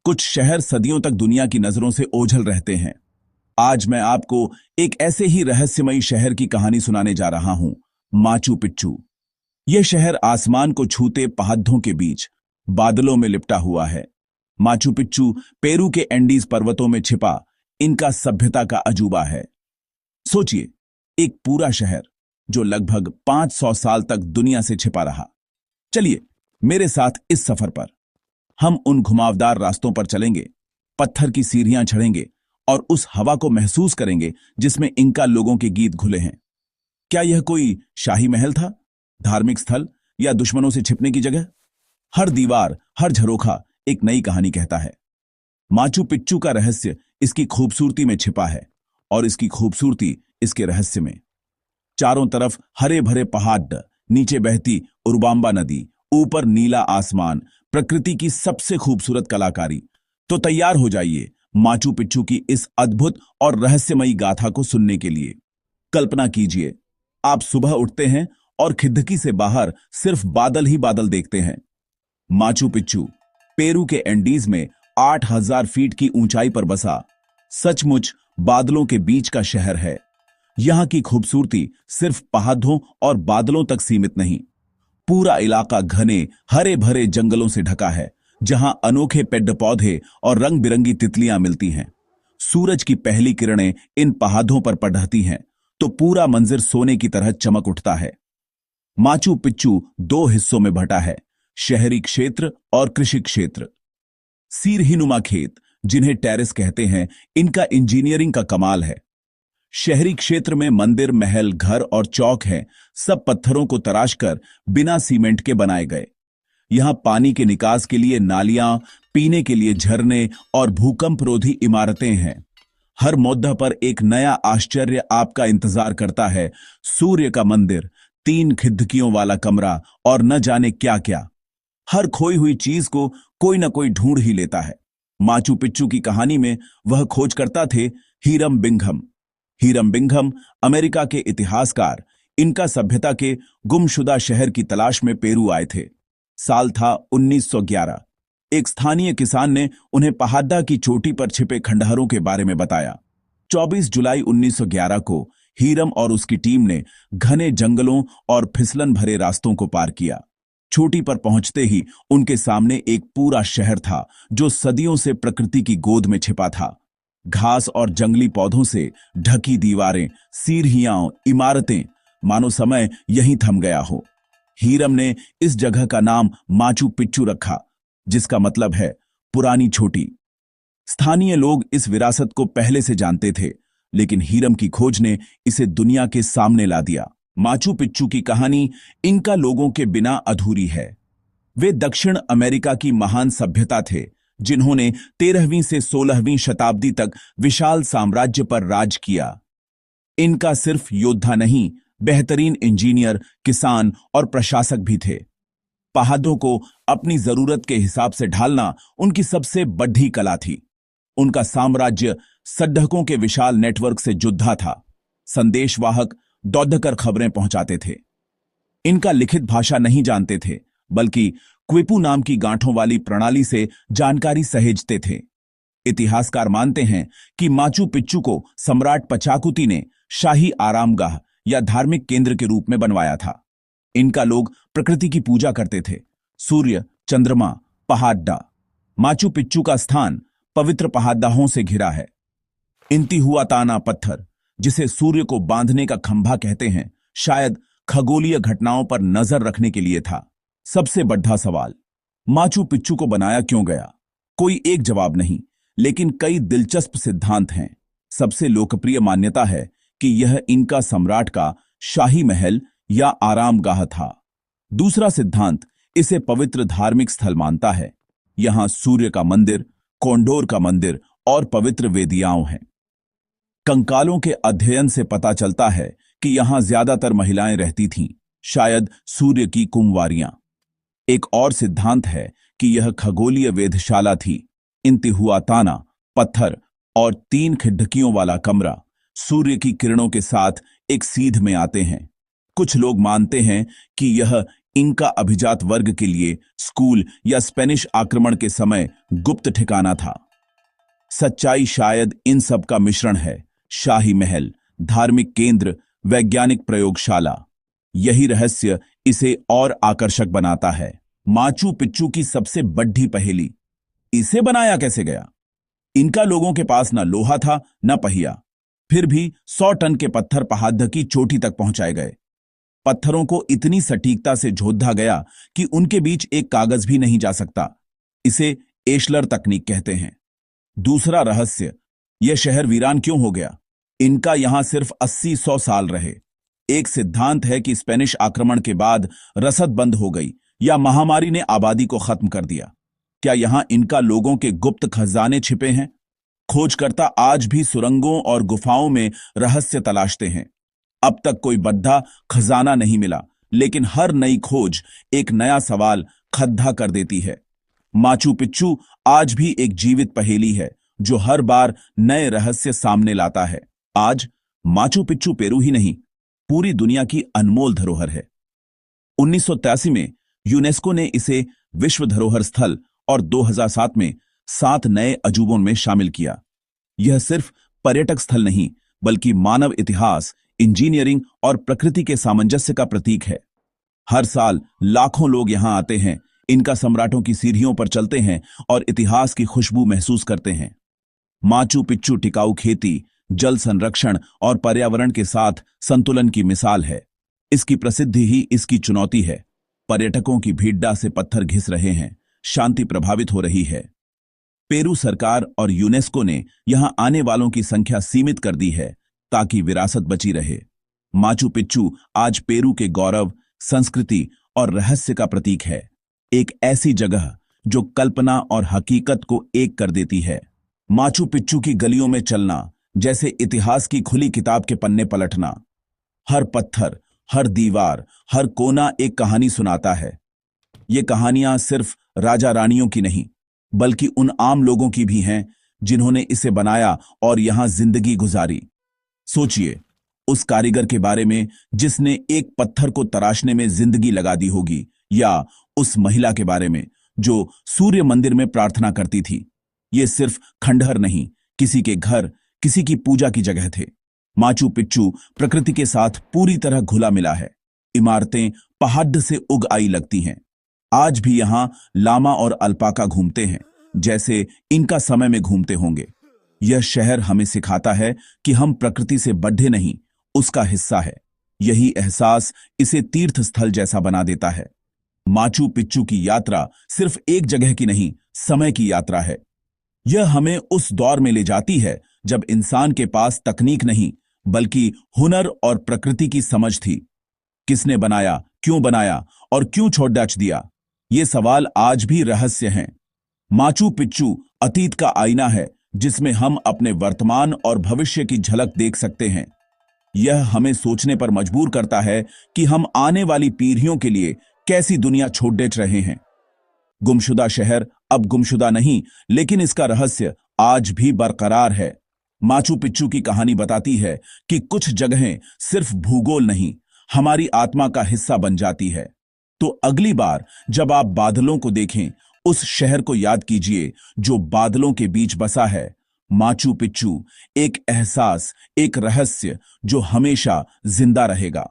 कुछ शहर सदियों तक दुनिया की नजरों से ओझल रहते हैं। आज मैं आपको एक ऐसे ही रहस्यमयी शहर की कहानी सुनाने जा रहा हूं, माचू पिच्चू। यह शहर आसमान को छूते पहाड़ों के बीच बादलों में लिपटा हुआ है। माचू पिच्चू पेरू के एंडीज पर्वतों में छिपा इनका सभ्यता का अजूबा है। सोचिए, एक पूरा शहर जो लगभग 500 साल तक दुनिया से छिपा रहा। चलिए मेरे साथ इस सफर पर। हम उन घुमावदार रास्तों पर चलेंगे, पत्थर की सीढ़ियां चढ़ेंगे और उस हवा को महसूस करेंगे जिसमें इंका लोगों के गीत घुले हैं। क्या यह कोई शाही महल था, धार्मिक स्थल या दुश्मनों से छिपने की जगह? हर दीवार, हर झरोखा एक नई कहानी कहता है। माचू पिच्चू का रहस्य इसकी खूबसूरती में छिपा है और इसकी खूबसूरती इसके रहस्य में। चारों तरफ हरे भरे पहाड़, नीचे बहती उरबांबा नदी, ऊपर नीला आसमान, प्रकृति की सबसे खूबसूरत कलाकारी। तो तैयार हो जाइए माचू पिच्चू की इस अद्भुत और रहस्यमयी गाथा को सुनने के लिए। कल्पना कीजिए, आप सुबह उठते हैं और खिड़की से बाहर सिर्फ बादल ही बादल देखते हैं। माचू पिच्चू पेरू के एंडीज में 8000 फीट की ऊंचाई पर बसा सचमुच बादलों के बीच का शहर है। यहां की खूबसूरती सिर्फ पहाड़ों और बादलों तक सीमित नहीं, पूरा इलाका घने हरे भरे जंगलों से ढका है, जहां अनोखे पेड़ पौधे और रंग बिरंगी तितलियां मिलती हैं। सूरज की पहली किरणें इन पहाड़ों पर पड़ती हैं तो पूरा मंजर सोने की तरह चमक उठता है। माचू पिच्चू 2 हिस्सों में बंटा है, शहरी क्षेत्र और कृषि क्षेत्र। सीढ़ीनुमा खेत, जिन्हें टेरेस कहते हैं, इनका इंजीनियरिंग का कमाल है। शहरी क्षेत्र में मंदिर, महल, घर और चौक हैं, सब पत्थरों को तराशकर बिना सीमेंट के बनाए गए। यहां पानी के निकास के लिए नालियां, पीने के लिए झरने और भूकंपरोधी इमारतें हैं। हर मोद्दा पर एक नया आश्चर्य आपका इंतजार करता है। सूर्य का मंदिर, 3 खिड़कियों वाला कमरा और न जाने क्या क्या। हर खोई हुई चीज को कोई ना कोई ढूंढ ही लेता है। माचू पिच्चू की कहानी में वह खोज करता थे Hiram Bingham. Hiram Bingham America के इतिहासकार इनका सभ्यता के गुमशुदा शहर की तलाश में पेरू आए थे। साल था 1911। एक स्थानीय किसान ने उन्हें पहाड़ा की चोटी पर छिपे खंडहरों के बारे में बताया। 24 जुलाई 1911 को हीरम और उसकी टीम ने घने जंगलों और फिसलन भरे रास्तों को पार किया। चोटी पर पहुंचते ही उनके सामने एक पूरा शहर था जो सदियों से प्रकृति की गोद में छिपा था। घास और जंगली पौधों से ढकी दीवारें, सीढ़ियां, इमारतें, मानो समय यहीं थम गया हो। हीरम ने इस जगह का नाम माचू पिच्चू रखा, जिसका मतलब है पुरानी चोटी। स्थानीय लोग इस विरासत को पहले से जानते थे, लेकिन हीरम की खोज ने इसे दुनिया के सामने ला दिया। माचू पिच्चू की कहानी इनका लोगों के बिना अधूरी है। वे दक्षिण अमेरिका की महान सभ्यता थे, जिन्होंने 13वीं से 16वीं शताब्दी तक विशाल साम्राज्य पर राज किया। इनका सिर्फ योद्धा नहीं, बेहतरीन इंजीनियर, किसान और प्रशासक भी थे। पहाड़ों को अपनी जरूरत के हिसाब से ढालना उनकी सबसे बड़ी कला थी। उनका साम्राज्य सड्ढकों के विशाल नेटवर्क से जुड़ा था। संदेशवाहक दौड़कर खबरें पहुंचाते थे। इनका लिखित भाषा नहीं जानते थे, बल्कि क्विपू नाम की गांठों वाली प्रणाली से जानकारी सहेजते थे। इतिहासकार मानते हैं कि माचू पिच्चू को सम्राट पचाकुती ने शाही आरामगाह या धार्मिक केंद्र के रूप में बनवाया था। इनका लोग प्रकृति की पूजा करते थे। सूर्य, चंद्रमा, पहाड़ा। माचू पिच्चू का स्थान पवित्र पहाड़ों से घिरा है। इंतिहुआताना पत्थर, जिसे सूर्य को बांधने का खंभा कहते हैं, शायद खगोलीय घटनाओं पर नजर रखने के लिए था। सबसे बड़ा सवाल, माचू पिच्चू को बनाया क्यों गया? कोई एक जवाब नहीं, लेकिन कई दिलचस्प सिद्धांत हैं। सबसे लोकप्रिय मान्यता है कि यह इनका सम्राट का शाही महल या आरामगाह था। दूसरा सिद्धांत इसे पवित्र धार्मिक स्थल मानता है। यहां सूर्य का मंदिर, कोंडोर का मंदिर और पवित्र वेदियां हैं। कंकालों के अध्ययन से पता चलता है कि यहां ज्यादातर महिलाएं रहती थीं, शायद सूर्य की कुंवारियां। एक और सिद्धांत है कि यह खगोलीय वेधशाला थी। इंतिहुआताना पत्थर और 3 खिड़कियों वाला कमरा सूर्य की किरणों के साथ एक सीध में आते हैं। कुछ लोग मानते हैं कि यह इनका अभिजात वर्ग के लिए स्कूल या स्पेनिश आक्रमण के समय गुप्त ठिकाना था। सच्चाई शायद इन सब का मिश्रण है। शाही महल, धार्मिक केंद्र, वैज्ञानिक प्रयोगशाला, यही रहस्य इसे और आकर्षक बनाता है। माचू पिच्चू की सबसे बड़ी पहेली, इसे बनाया कैसे गया? इनका लोगों के पास न लोहा था न पहिया, फिर भी 100 टन के पत्थर पहाड़ की चोटी तक पहुंचाए गए। पत्थरों को इतनी सटीकता से जोधा गया कि उनके बीच एक कागज भी नहीं जा सकता। इसे एशलर तकनीक कहते हैं। दूसरा रहस्य, यह शहर वीरान क्यों हो गया? इनका यहां सिर्फ 80-100 साल रहे। एक सिद्धांत है कि स्पेनिश आक्रमण के बाद रसद बंद हो गई या महामारी ने आबादी को खत्म कर दिया। क्या यहां इनका लोगों के गुप्त खजाने छिपे हैं? खोजकर्ता आज भी सुरंगों और गुफाओं में रहस्य तलाशते हैं। अब तक कोई बद्धा खजाना नहीं मिला, लेकिन हर नई खोज एक नया सवाल खद्दा कर देती है। माचू पिच्चू आज भी एक जीवित पहेली है जो हर बार नए रहस्य सामने लाता है। आज माचू पिच्चू पेरू ही नहीं, पूरी दुनिया की अनमोल धरोहर है। 1983 में यूनेस्को ने इसे विश्व धरोहर स्थल और 2007 में 7 नए अजूबों में शामिल किया। यह सिर्फ पर्यटक स्थल नहीं, बल्कि मानव इतिहास, इंजीनियरिंग और प्रकृति के सामंजस्य का प्रतीक है। हर साल लाखों लोग यहां आते हैं, इनका सम्राटों की सीढ़ियों पर चलते हैं और इतिहास की खुशबू महसूस करते हैं। माचू पिच्चू टिकाऊ खेती, जल संरक्षण और पर्यावरण के साथ संतुलन की मिसाल है। इसकी प्रसिद्धि ही इसकी चुनौती है। पर्यटकों की भीड़ से पत्थर घिस रहे हैं, शांति प्रभावित हो रही है। पेरू सरकार और यूनेस्को ने यहां आने वालों की संख्या सीमित कर दी है ताकि विरासत बची रहे। माचू पिच्चू आज पेरू के गौरव, संस्कृति और रहस्य का प्रतीक है। एक ऐसी जगह जो कल्पना और हकीकत को एक कर देती है। माचू पिच्चू की गलियों में चलना जैसे इतिहास की खुली किताब के पन्ने पलटना। हर पत्थर, हर दीवार, हर कोना एक कहानी सुनाता है। ये कहानियां सिर्फ राजा रानियों की नहीं, बल्कि उन आम लोगों की भी हैं जिन्होंने इसे बनाया और यहां जिंदगी गुजारी। सोचिए उस कारीगर के बारे में जिसने एक पत्थर को तराशने में जिंदगी लगा दी होगी, या उस महिला के बारे में जो सूर्य मंदिर में प्रार्थना करती थी। ये सिर्फ खंडहर नहीं, किसी के घर, किसी की पूजा की जगह थे। माचू पिच्चू प्रकृति के साथ पूरी तरह घुला मिला है। इमारतें पहाड़ से उग आई लगती हैं। आज भी यहां लामा और अल्पाका घूमते हैं, जैसे इनका समय में घूमते होंगे। यह शहर हमें सिखाता है कि हम प्रकृति से बढ़े नहीं, उसका हिस्सा है। यही एहसास इसे तीर्थ स्थल जैसा बना देता है। माचू पिच्चू की यात्रा सिर्फ एक जगह की नहीं, समय की यात्रा है। यह हमें उस दौर में ले जाती है जब इंसान के पास तकनीक नहीं, बल्कि हुनर और प्रकृति की समझ थी। किसने बनाया, क्यों बनाया और क्यों छोड़ डाच दिया, ये सवाल आज भी रहस्य हैं। माचू पिच्चू अतीत का आईना है जिसमें हम अपने वर्तमान और भविष्य की झलक देख सकते हैं। यह हमें सोचने पर मजबूर करता है कि हम आने वाली पीढ़ियों के लिए कैसी दुनिया छोड़ बेच रहे हैं। गुमशुदा शहर अब गुमशुदा नहीं, लेकिन इसका रहस्य आज भी बरकरार है। माचू पिच्चू की कहानी बताती है कि कुछ जगहें सिर्फ भूगोल नहीं, हमारी आत्मा का हिस्सा बन जाती है। तो अगली बार जब आप बादलों को देखें, उस शहर को याद कीजिए जो बादलों के बीच बसा है। माचू पिच्चू एक एहसास, एक रहस्य जो हमेशा जिंदा रहेगा।